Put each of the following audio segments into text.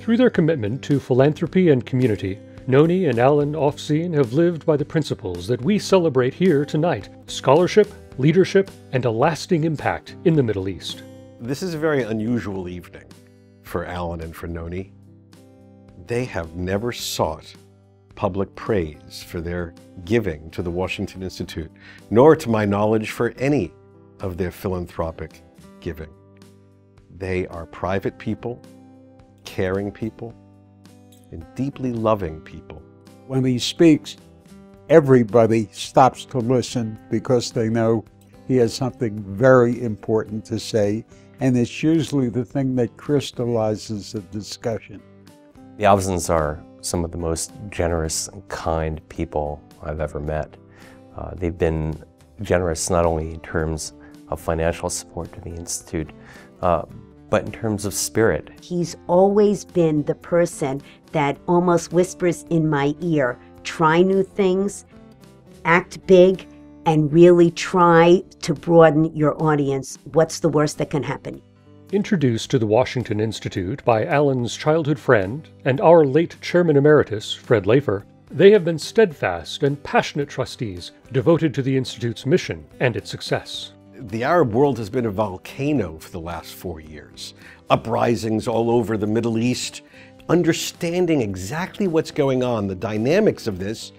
Through their commitment to philanthropy and community, Noni and Alan Aufzien have lived by the principles that we celebrate here tonight: scholarship, leadership, and a lasting impact in the Middle East. This is a very unusual evening for Alan and for Noni. They have never sought public praise for their giving to the Washington Institute, nor, to my knowledge, for any of their philanthropic giving. They are private people, caring people, and deeply loving people. When he speaks, everybody stops to listen because they know he has something very important to say, and it's usually the thing that crystallizes the discussion. The Aufziens are some of the most generous and kind people I've ever met. They've been generous not only in terms of financial support to the Institute, but in terms of spirit. He's always been the person that almost whispers in my ear, try new things, act big, and really try to broaden your audience. What's the worst that can happen? Introduced to the Washington Institute by Alan's childhood friend and our late Chairman Emeritus, Fred Lafer, they have been steadfast and passionate trustees devoted to the Institute's mission and its success. The Arab world has been a volcano for the last 4 years. Uprisings all over the Middle East. Understanding exactly what's going on, the dynamics of this,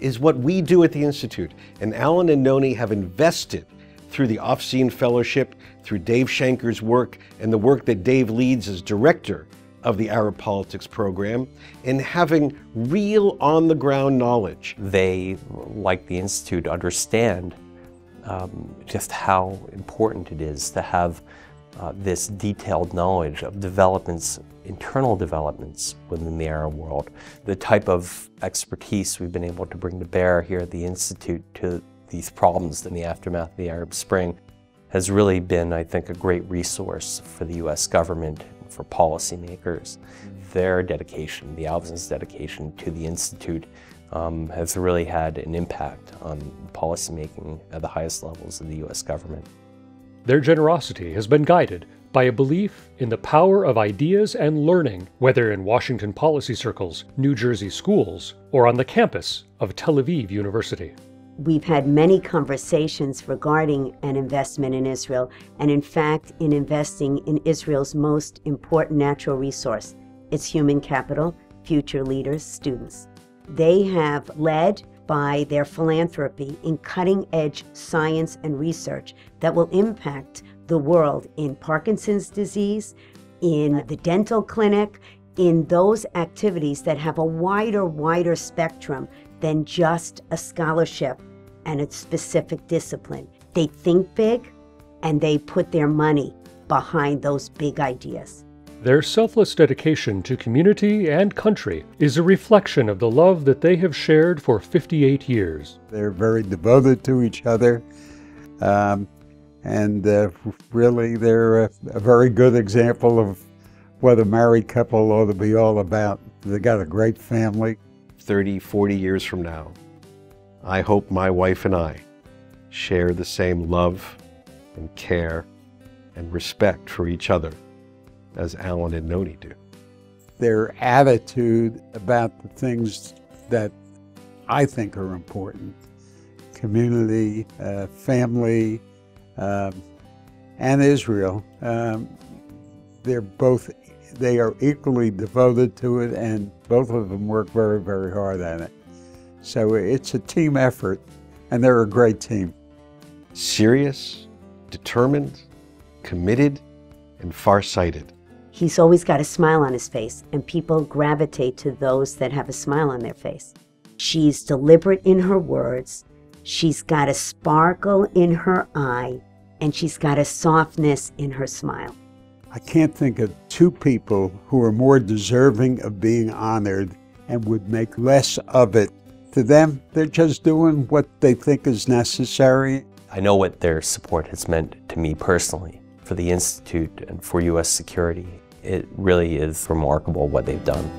is what we do at the Institute. And Alan and Noni have invested through the Aufzien Fellowship, through Dave Shanker's work, and the work that Dave leads as director of the Arab Politics Program, in having real on-the-ground knowledge. They, like the Institute, understand just how important it is to have this detailed knowledge of developments, internal developments within the Arab world. The type of expertise we've been able to bring to bear here at the Institute to these problems in the aftermath of the Arab Spring has really been, I think, a great resource for the U.S. government and for policymakers. Their dedication, the Aufziens' dedication to the Institute, has really had an impact on policymaking at the highest levels of the U.S. government. Their generosity has been guided by a belief in the power of ideas and learning, whether in Washington policy circles, New Jersey schools, or on the campus of Tel Aviv University. We've had many conversations regarding an investment in Israel, and in fact, in investing in Israel's most important natural resource, its human capital, future leaders, students. They have led by their philanthropy in cutting-edge science and research that will impact the world in Parkinson's disease, in the dental clinic, in those activities that have a wider spectrum than just a scholarship and a specific discipline. They think big, and they put their money behind those big ideas. Their selfless dedication to community and country is a reflection of the love that they have shared for 58 years. They're very devoted to each other, and really they're a very good example of what a married couple ought to be all about. They got a great family. 30, 40 years from now, I hope my wife and I share the same love and care and respect for each other as Alan and Noni do. Their attitude about the things that I think are important, community, family, and Israel, they are equally devoted to it, and both of them work very, very hard at it. So it's a team effort, and they're a great team. Serious, determined, committed, and far-sighted. He's always got a smile on his face, and people gravitate to those that have a smile on their face. She's deliberate in her words, she's got a sparkle in her eye, and she's got a softness in her smile. I can't think of two people who are more deserving of being honored and would make less of it. To them, they're just doing what they think is necessary. I know what their support has meant to me personally, for the Institute and for U.S. security. It really is remarkable what they've done.